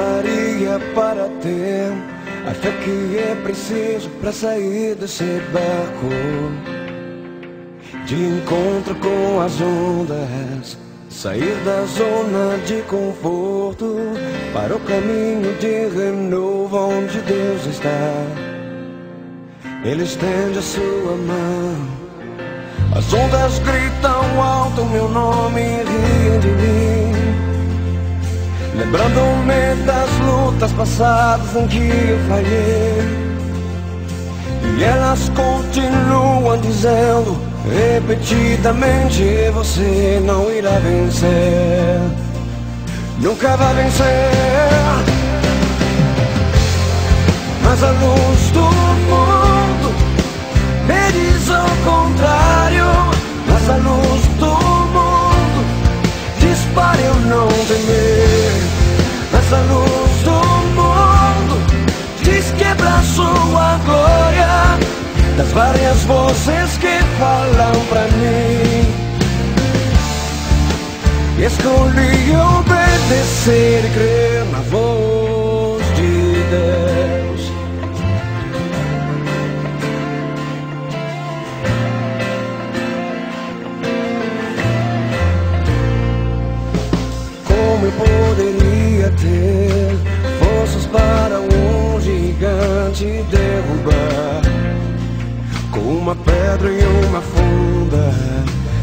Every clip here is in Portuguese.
daria para ter a fé que é preciso para sair desse barco, de encontro com as ondas, sair da zona de conforto para o caminho de renovo onde Deus está. Ele estende a sua mão, as ondas gritam alto meu nome e riem de mim, lembrando-me das lutas passadas em que eu falhei. E elas continuam dizendo repetidamente: você não irá vencer, nunca vai vencer. Mas a luz do mundo me diz ao contrário. Mas a luz do mundo diz para eu não temer. Mas a luz do mundo diz quebra sua glória das várias vozes que falam pra mim. Escolhi obedecer e crer na voz de Deus. Como eu poderia ter forças para um gigante derrubar, com uma pedra e uma funda,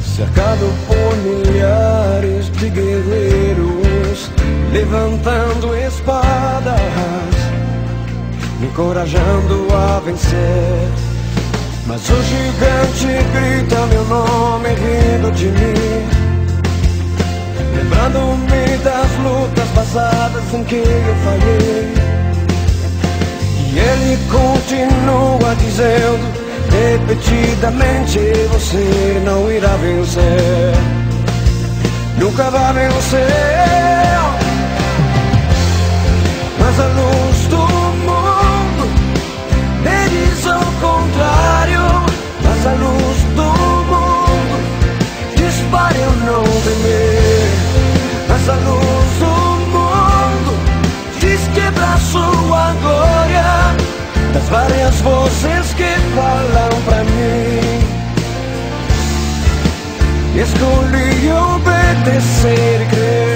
cercado por milhares de guerreiros, levantando espadas, me encorajando a vencer. Mas o gigante grita meu nome rindo de mim, lembrando-me das lutas passadas em que eu falhei. E ele continua dizendo repetidamente: você não irá vencer, nunca vai vencer. Mas a luz do mundo me diz ao contrário. Mas a luz do mundo diz para eu não temer. Mas a luz do mundo diz quebra sua glória das várias vozes que falam pra mim. Escolhi obedecer e crer.